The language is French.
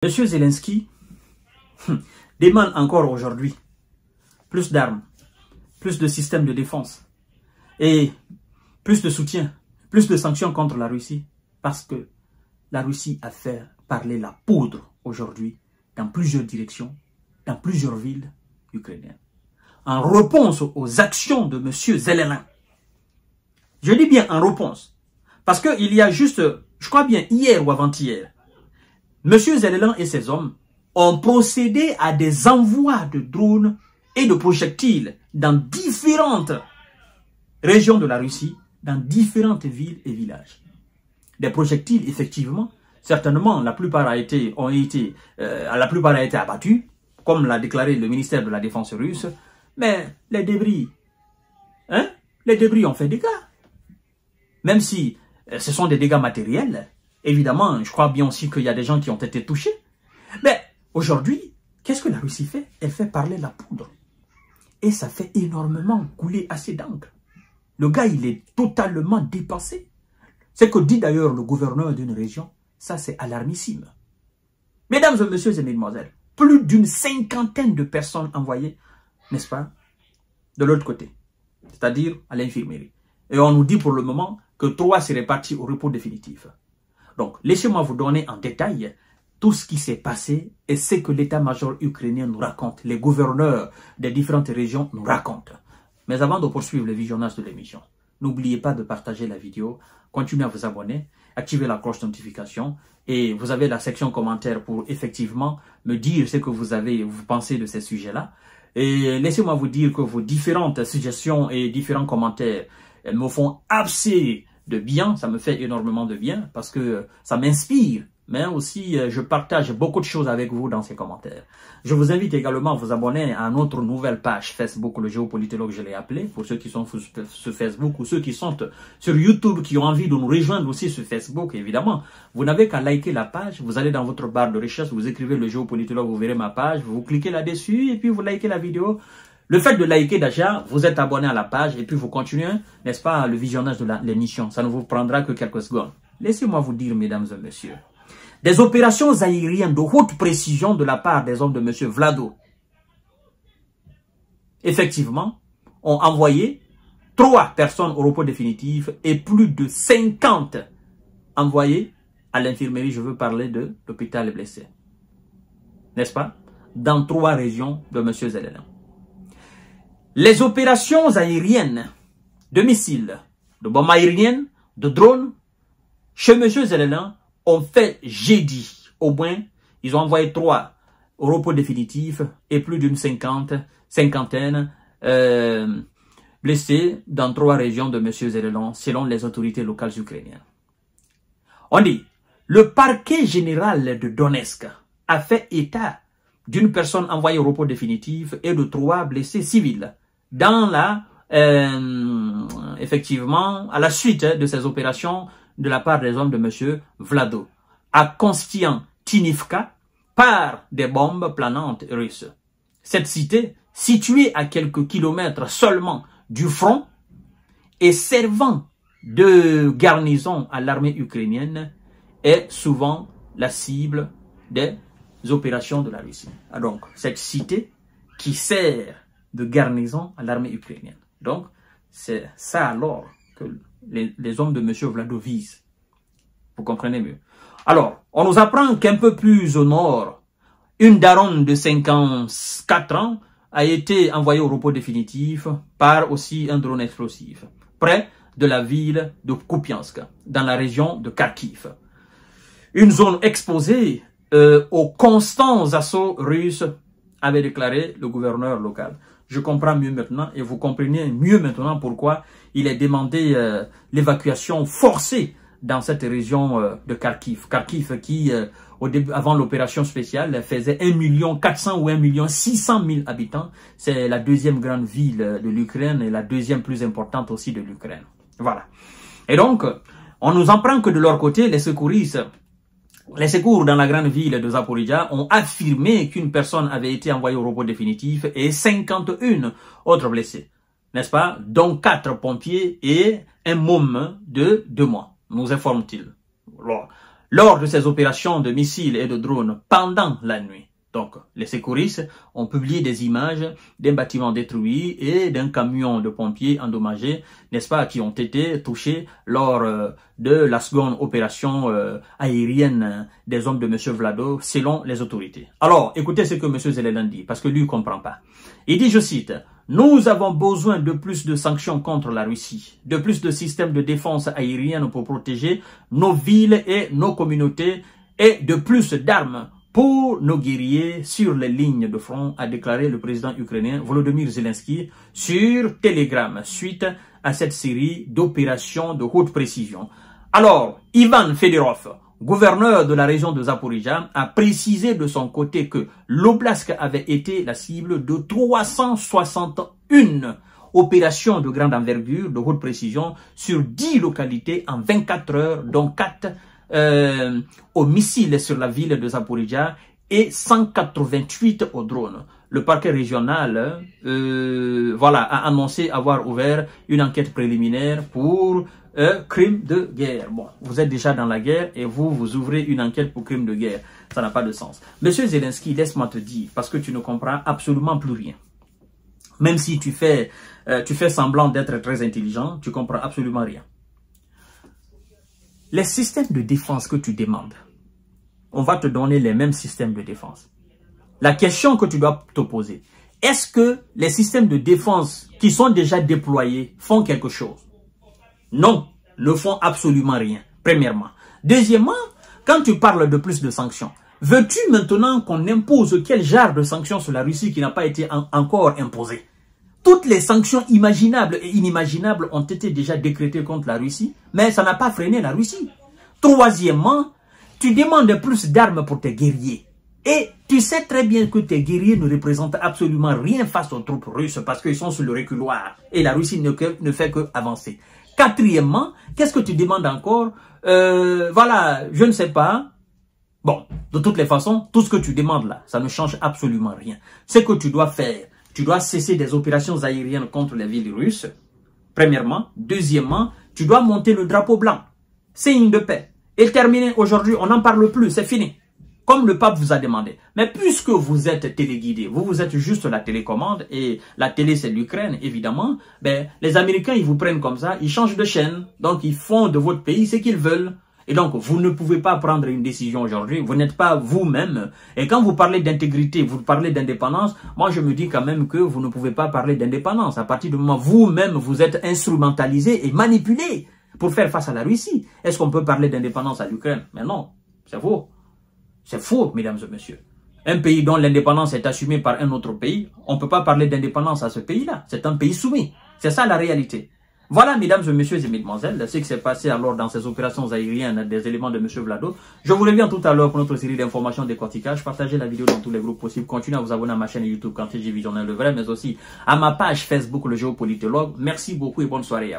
Monsieur Zelensky demande encore aujourd'hui plus d'armes, plus de systèmes de défense et plus de soutien, plus de sanctions contre la Russie parce que la Russie a fait parler la poudre aujourd'hui dans plusieurs directions, dans plusieurs villes ukrainiennes. En réponse aux actions de monsieur Zelensky. Je dis bien en réponse parce qu'il y a juste, je crois bien hier ou avant-hier, monsieur Zelensky et ses hommes ont procédé à des envois de drones et de projectiles dans différentes régions de la Russie, dans différentes villes et villages. Des projectiles, effectivement, certainement, la plupart a été abattus, comme l'a déclaré le ministère de la Défense russe, mais les débris ont fait des dégâts. Même si ce sont des dégâts matériels, évidemment, je crois bien aussi qu'il y a des gens qui ont été touchés. Mais aujourd'hui, qu'est-ce que la Russie fait? Elle fait parler la poudre. Et ça fait énormément couler assez d'encre. Le gars, il est totalement dépassé. Ce que dit d'ailleurs le gouverneur d'une région, ça c'est alarmissime. Mesdames et messieurs et mesdemoiselles, plus d'une 50aine de personnes envoyées, n'est-ce pas, de l'autre côté, c'est-à-dire à l'infirmerie. Et on nous dit pour le moment que 3 seraient partis au repos définitif. Donc, laissez-moi vous donner en détail tout ce qui s'est passé et ce que l'état-major ukrainien nous raconte, les gouverneurs des différentes régions nous racontent. Mais avant de poursuivre le visionnage de l'émission, n'oubliez pas de partager la vidéo, continuez à vous abonner, activez la cloche de notification et vous avez la section commentaires pour effectivement me dire ce que vous pensez de ces sujets-là. Et laissez-moi vous dire que vos différentes suggestions et différents commentaires me font assez de bien, ça me fait énormément de bien parce que ça m'inspire, mais aussi je partage beaucoup de choses avec vous dans ces commentaires. Je vous invite également à vous abonner à notre nouvelle page Facebook, le géopolitologue, je l'ai appelé, pour ceux qui sont sur Facebook ou ceux qui sont sur YouTube, qui ont envie de nous rejoindre aussi sur Facebook, évidemment. Vous n'avez qu'à liker la page, vous allez dans votre barre de recherche, vous écrivez le géopolitologue, vous verrez ma page, vous cliquez là-dessus et puis vous likez la vidéo. Le fait de liker déjà, vous êtes abonné à la page et puis vous continuez, n'est-ce pas, le visionnage de l'émission. Ça ne vous prendra que quelques secondes. Laissez-moi vous dire, mesdames et messieurs, des opérations aériennes de haute précision de la part des hommes de monsieur Vlado, effectivement, ont envoyé 3 personnes au repos définitif et plus de 50 envoyés à l'infirmerie. Je veux parler de l'hôpital blessé, n'est-ce pas, dans 3 régions de monsieur Zelensky. Les opérations aériennes de missiles, de bombes aériennes, de drones, chez M. Zelensky, ont fait jeudi. Au moins, ils ont envoyé 3 au repos définitif et plus d'une cinquantaine blessés dans 3 régions de M. Zelensky, selon les autorités locales ukrainiennes. On dit, le parquet général de Donetsk a fait état d'une personne envoyée au repos définitif et de 3 blessés civils dans effectivement, à la suite de ces opérations de la part des hommes de M. Vlado, à Konstantinivka, par des bombes planantes russes. Cette cité, située à quelques kilomètres seulement du front et servant de garnison à l'armée ukrainienne, est souvent la cible des opérations de la Russie. Donc, cette cité qui sert de garnison à l'armée ukrainienne. Donc, c'est ça alors que les hommes de M. Vlado visent. Vous comprenez mieux. Alors, on nous apprend qu'un peu plus au nord, une daronne de 54 ans a été envoyée au repos définitif par aussi un drone explosif, près de la ville de Kupiansk, dans la région de Kharkiv. Une zone exposée aux constants assauts russes, avait déclaré le gouverneur local. Je comprends mieux maintenant et vous comprenez mieux maintenant pourquoi il est demandé l'évacuation forcée dans cette région de Kharkiv. Kharkiv qui, avant l'opération spéciale, faisait 1 400 000 ou 1 600 000 habitants. C'est la 2e grande ville de l'Ukraine et la 2e plus importante aussi de l'Ukraine. Voilà. Et donc, on nous apprend que de leur côté, les secouristes, les secours dans la grande ville de Zaporizhzhia ont affirmé qu'une personne avait été envoyée au repos définitif et 51 autres blessés, n'est-ce pas, dont 4 pompiers et un môme de 2 mois, nous informe-t-il. lors de ces opérations de missiles et de drones pendant la nuit. Donc, les secouristes ont publié des images d'un bâtiment détruit et d'un camion de pompiers endommagé, n'est-ce pas, qui ont été touchés lors de la seconde opération aérienne des hommes de M. Vlado, selon les autorités. Alors, écoutez ce que M. Zelensky dit, parce que lui ne comprend pas. Il dit, je cite, « Nous avons besoin de plus de sanctions contre la Russie, de plus de systèmes de défense aérienne pour protéger nos villes et nos communautés, et de plus d'armes pour nos guerriers sur les lignes de front », a déclaré le président ukrainien Volodymyr Zelensky sur Telegram, suite à cette série d'opérations de haute précision. Alors, Ivan Fedorov, gouverneur de la région de Zaporizhzhia, a précisé de son côté que l'Oblast avait été la cible de 361 opérations de grande envergure, de haute précision, sur 10 localités en 24 heures, dont 4 aux missiles sur la ville de Zaporizhzhia et 188 aux drones. Le parquet régional a annoncé avoir ouvert une enquête préliminaire pour crime de guerre. Bon, vous êtes déjà dans la guerre et vous ouvrez une enquête pour crime de guerre. Ça n'a pas de sens. Monsieur Zelensky, laisse-moi te dire, parce que tu ne comprends absolument plus rien. Même si tu fais semblant d'être très intelligent, tu comprends absolument rien. Les systèmes de défense que tu demandes, on va te donner les mêmes systèmes de défense. La question que tu dois te poser, est-ce que les systèmes de défense qui sont déjà déployés font quelque chose? Non, ne font absolument rien, premièrement. Deuxièmement, quand tu parles de plus de sanctions, veux-tu maintenant qu'on impose quel genre de sanctions sur la Russie qui n'a pas été encore imposée? Toutes les sanctions imaginables et inimaginables ont été déjà décrétées contre la Russie, mais ça n'a pas freiné la Russie. Troisièmement, tu demandes plus d'armes pour tes guerriers. Et tu sais très bien que tes guerriers ne représentent absolument rien face aux troupes russes parce qu'ils sont sur le reculoir. Et la Russie ne fait que avancer. Quatrièmement, qu'est-ce que tu demandes encore? Je ne sais pas. Bon, de toutes les façons, tout ce que tu demandes là, ça ne change absolument rien. Ce que tu dois faire, tu dois cesser des opérations aériennes contre les villes russes, premièrement. Deuxièmement, tu dois monter le drapeau blanc, signe de paix. Et terminé aujourd'hui, on n'en parle plus, c'est fini. Comme le pape vous a demandé. Mais puisque vous êtes téléguidé, vous êtes juste la télécommande, et la télé c'est l'Ukraine, évidemment, ben, les Américains, ils vous prennent comme ça, ils changent de chaîne, donc ils font de votre pays ce qu'ils veulent. Et donc, vous ne pouvez pas prendre une décision aujourd'hui. Vous n'êtes pas vous-même. Et quand vous parlez d'intégrité, vous parlez d'indépendance, moi, je me dis quand même que vous ne pouvez pas parler d'indépendance. À partir du moment où vous-même, vous êtes instrumentalisé et manipulé pour faire face à la Russie. Est-ce qu'on peut parler d'indépendance à l'Ukraine? Mais non, c'est faux. C'est faux, mesdames et messieurs. Un pays dont l'indépendance est assumée par un autre pays, on ne peut pas parler d'indépendance à ce pays-là. C'est un pays soumis. C'est ça la réalité. Voilà, mesdames et messieurs et mesdemoiselles, ce qui s'est passé alors dans ces opérations aériennes des éléments de M. Vlado. Je vous reviens tout à l'heure pour notre série d'informations décortiquage. Partagez la vidéo dans tous les groupes possibles. Continuez à vous abonner à ma chaîne YouTube Kanté J Visionnaire le vrai, mais aussi à ma page Facebook Le Géopolitologue. Merci beaucoup et bonne soirée à vous.